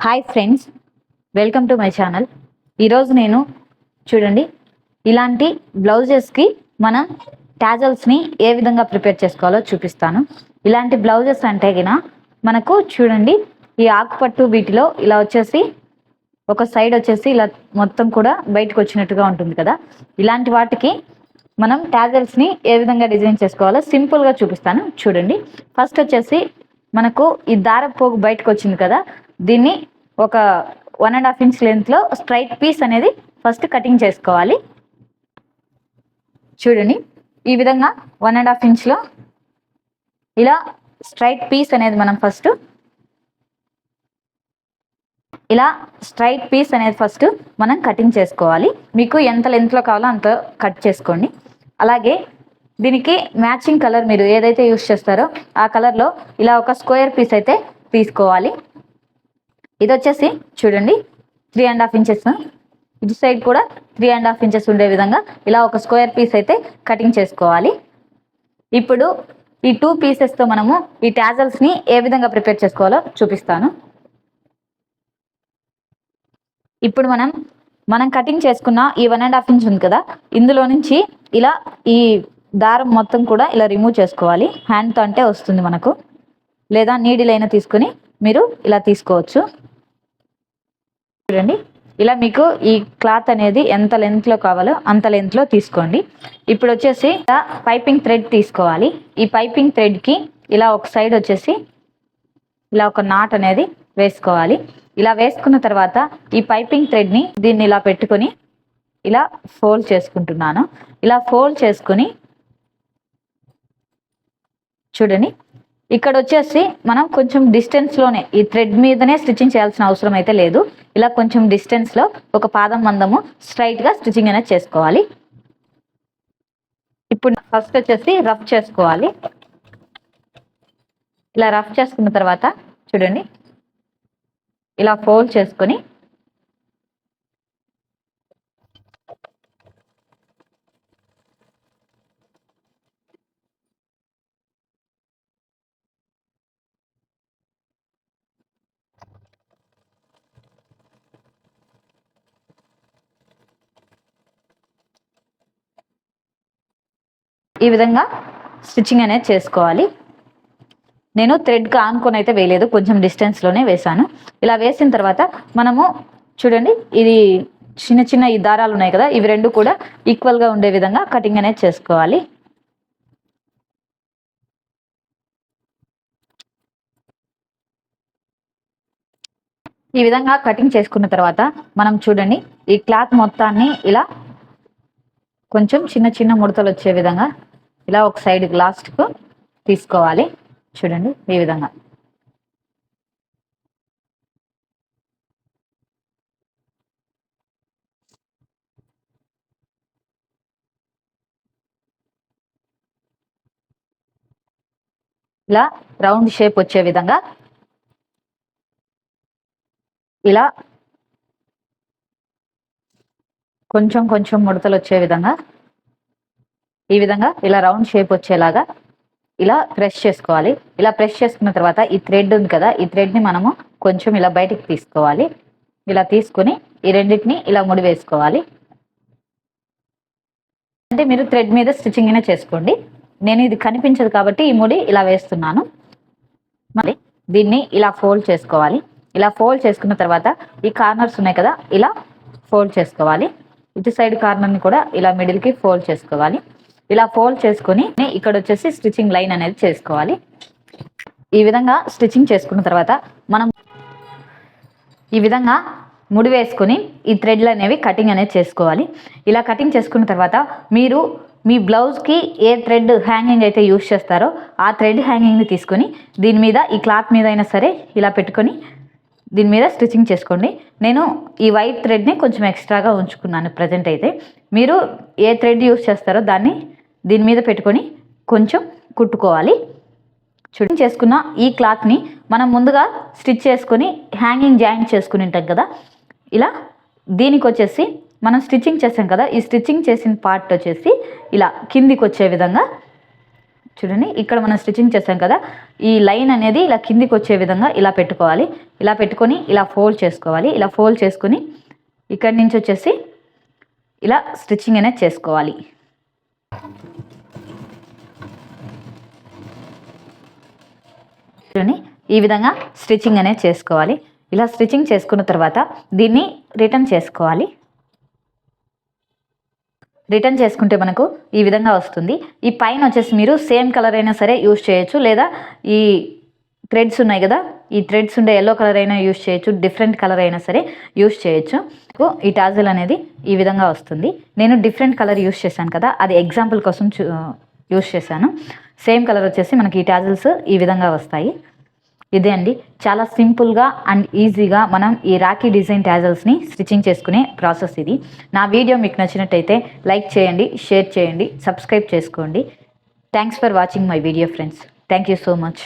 Hi friends, welcome to my channel. ఈరోజు నేను చూడండి ఇలాంటి బ్లౌజెస్కి మనం టాజల్స్ని ఏ విధంగా ప్రిపేర్ చేసుకోవాలో చూపిస్తాను. ఇలాంటి బ్లౌజెస్ అంటే గిన మనకు చూడండి ఈ ఆకుపట్టు వీటిలో ఇలా వచ్చేసి ఒక సైడ్ వచ్చేసి ఇలా మొత్తం కూడా బయటకు వచ్చినట్టుగా ఉంటుంది కదా. ఇలాంటి వాటికి మనం టాజల్స్ని ఏ విధంగా డిజైన్ చేసుకోవాలో సింపుల్గా చూపిస్తాను చూడండి. ఫస్ట్ వచ్చేసి మనకు ఈ దారపు పోగు బయటకు వచ్చింది కదా, దీన్ని ఒక 1.5 ఇంచ్ లెంత్లో స్ట్రైట్ పీస్ అనేది ఫస్ట్ కటింగ్ చేసుకోవాలి. చూడండి ఈ విధంగా 1.5 ఇంచ్లో ఇలా స్ట్రైట్ పీస్ అనేది మనం ఫస్ట్ మనం కటింగ్ చేసుకోవాలి. మీకు ఎంత లెంత్లో కావాలో అంత కట్ చేసుకోండి. అలాగే దీనికి మ్యాచింగ్ కలర్ మీరు ఏదైతే యూస్ చేస్తారో ఆ కలర్లో ఇలా ఒక స్క్వేర్ పీస్ అయితే తీసుకోవాలి. ఇది వచ్చేసి చూడండి 3.5 ఇంచెస్, ఇటు సైడ్ కూడా 3.5 ఇంచెస్ ఉండే విధంగా ఇలా ఒక స్క్వేర్ పీస్ అయితే కటింగ్ చేసుకోవాలి. ఇప్పుడు ఈ 2 పీసెస్తో మనము ఈ టాజల్స్ని ఏ విధంగా ప్రిపేర్ చేసుకోవాలో చూపిస్తాను. ఇప్పుడు మనం కటింగ్ చేసుకున్న ఈ 1.5 ఇంచ్ ఉంది కదా, ఇందులో నుంచి ఇలా ఈ దారం మొత్తం కూడా ఇలా రిమూవ్ చేసుకోవాలి. హ్యాండ్తో అంటే వస్తుంది మనకు, లేదా నీడిల్ అయినా తీసుకొని మీరు ఇలా తీసుకోవచ్చు. చూడండి ఇలా మీకు ఈ క్లాత్ అనేది ఎంత లెంత్లో కావాలో అంత లెంత్లో తీసుకోండి. ఇప్పుడు వచ్చేసి పైపింగ్ థ్రెడ్ తీసుకోవాలి. ఈ పైపింగ్ థ్రెడ్కి ఇలా ఒక సైడ్ వచ్చేసి ఇలా ఒక నాట్ అనేది వేసుకోవాలి. ఇలా వేసుకున్న తర్వాత ఈ పైపింగ్ థ్రెడ్ని దీన్ని ఇలా పెట్టుకొని ఇలా ఫోల్డ్ చేసుకుంటున్నాను. ఇలా ఫోల్డ్ చేసుకుని చూడండి ఇక్కడ వచ్చేసి మనం కొంచెం డిస్టెన్స్లోనే ఈ థ్రెడ్ మీదనే స్టిచ్చింగ్ చేయాల్సిన అవసరం అయితే లేదు. ఇలా కొంచెం డిస్టెన్స్లో ఒక పాదం మందము స్ట్రైట్గా స్టిచ్చింగ్ అనేది చేసుకోవాలి. ఇప్పుడు ఫస్ట్ వచ్చేసి రఫ్ చేసుకోవాలి. ఇలా రఫ్ చేసుకున్న తర్వాత చూడండి ఇలా ఫోల్డ్ చేసుకొని ఈ విధంగా స్టిచ్చింగ్ అనేది చేసుకోవాలి. నేను థ్రెడ్కి ఆనుకొని అయితే వేయలేదు, కొంచెం డిస్టెన్స్లోనే వేసాను. ఇలా వేసిన తర్వాత మనము చూడండి ఇది చిన్న చిన్న ఈ దారాలు ఉన్నాయి కదా, ఇవి రెండు కూడా ఈక్వల్గా ఉండే విధంగా కటింగ్ అనేది చేసుకోవాలి. ఈ విధంగా కటింగ్ చేసుకున్న తర్వాత మనం చూడండి ఈ క్లాత్ మొత్తాన్ని ఇలా కొంచెం చిన్న చిన్న ముడతలు వచ్చే విధంగా ఇలా ఒక సైడ్ లాస్ట్కు తీసుకోవాలి. చూడండి ఈ విధంగా ఇలా రౌండ్ షేప్ వచ్చే విధంగా ఇలా కొంచెం కొంచెం ముడతలు వచ్చే విధంగా ఈ విధంగా ఇలా రౌండ్ షేప్ వచ్చేలాగా ఇలా ప్రెస్ చేసుకోవాలి. ఇలా ప్రెస్ చేసుకున్న తర్వాత ఈ థ్రెడ్ ఉంది కదా, ఈ థ్రెడ్ని మనము కొంచెం ఇలా బయటికి తీసుకోవాలి. ఇలా తీసుకుని ఈ రెండింటిని ఇలా ముడి వేసుకోవాలి. అంటే మీరు థ్రెడ్ మీద స్టిచ్చింగ్ అయినా చేసుకోండి. నేను ఇది కనిపించదు కాబట్టి ఈ ముడి ఇలా వేస్తున్నాను. మళ్ళీ దీన్ని ఇలా ఫోల్డ్ చేసుకోవాలి. ఇలా ఫోల్డ్ చేసుకున్న తర్వాత ఈ కార్నర్స్ ఉన్నాయి కదా, ఇలా ఫోల్డ్ చేసుకోవాలి. ఇటు సైడ్ కార్నర్ని కూడా ఇలా మిడిల్కి ఫోల్డ్ చేసుకోవాలి. ఇలా ఫోల్డ్ చేసుకొని ఇక్కడ వచ్చేసి స్టిచ్చింగ్ లైన్ అనేది చేసుకోవాలి. ఈ విధంగా స్టిచ్చింగ్ చేసుకున్న తర్వాత మనం ఈ విధంగా ముడి వేసుకొని ఈ థ్రెడ్లు అనేవి కటింగ్ అనేది చేసుకోవాలి. ఇలా కటింగ్ చేసుకున్న తర్వాత మీరు మీ బ్లౌజ్కి ఏ థ్రెడ్ హ్యాంగింగ్ అయితే యూస్ చేస్తారో ఆ థ్రెడ్ హ్యాంగింగ్ని తీసుకొని దీని మీద ఈ క్లాత్ మీద అయినా సరే ఇలా పెట్టుకొని దీని మీద స్టిచ్చింగ్ చేసుకోండి. నేను ఈ వైట్ థ్రెడ్ని కొంచెం ఎక్స్ట్రాగా ఉంచుకున్నాను ప్రజెంట్ అయితే. మీరు ఏ థ్రెడ్ యూస్ చేస్తారో దాన్ని దీని మీద పెట్టుకొని కొంచెం కుట్టుకోవాలి. చూడండి చేసుకున్న ఈ క్లాత్ని మనం ముందుగా స్టిచ్ చేసుకొని హ్యాంగింగ్ జాయింట్ చేసుకుని ఉంటాం కదా, ఇలా దీనికి వచ్చేసి మనం స్టిచ్చింగ్ చేసాం కదా, ఈ స్టిచ్చింగ్ చేసిన పార్ట్ వచ్చేసి ఇలా కిందికి వచ్చే విధంగా చూడండి ఇక్కడ మనం స్టిచ్చింగ్ చేసాం కదా, ఈ లైన్ అనేది ఇలా కిందికి వచ్చే విధంగా ఇలా పెట్టుకోవాలి. ఇలా పెట్టుకొని ఇలా ఫోల్డ్ చేసుకోవాలి. ఇలా ఫోల్డ్ చేసుకుని ఇక్కడి నుంచి వచ్చేసి ఇలా స్టిచ్చింగ్ అనేది చేసుకోవాలి. చూడండి ఈ విధంగా స్టిచ్చింగ్ అనేది చేసుకోవాలి. ఇలా స్టిచ్చింగ్ చేసుకున్న తర్వాత దీన్ని రిటర్న్ చేసుకోవాలి. రిటర్న్ చేసుకుంటే మనకు ఈ విధంగా వస్తుంది. ఈ పైన వచ్చేసి మీరు సేమ్ కలర్ అయినా సరే యూజ్ చేయొచ్చు, లేదా ఈ థ్రెడ్స్ ఉన్నాయి కదా, ఈ థ్రెడ్స్ ఉండే ఎల్లో కలర్ అయినా యూజ్ చేయొచ్చు, డిఫరెంట్ కలర్ అయినా సరే యూజ్ చేయొచ్చు. ఈ టాజిల్ అనేది ఈ విధంగా వస్తుంది. నేను డిఫరెంట్ కలర్ యూజ్ చేశాను కదా, అది ఎగ్జాంపుల్ కోసం యూజ్ చేశాను. సేమ్ కలర్ వచ్చేసి మనకి ఈ టాజిల్స్ ఈ విధంగా వస్తాయి. ఇదే అండి, చాలా సింపుల్గా అండ్ ఈజీగా మనం ఈ రాఖీ డిజైన్ టాజల్స్ని స్టిచ్చింగ్ చేసుకునే ప్రాసెస్ ఇది. నా వీడియో మీకు నచ్చినట్టయితే లైక్ చేయండి, షేర్ చేయండి, సబ్స్క్రైబ్ చేసుకోండి. Thanks for watching my video friends. Thank you so much.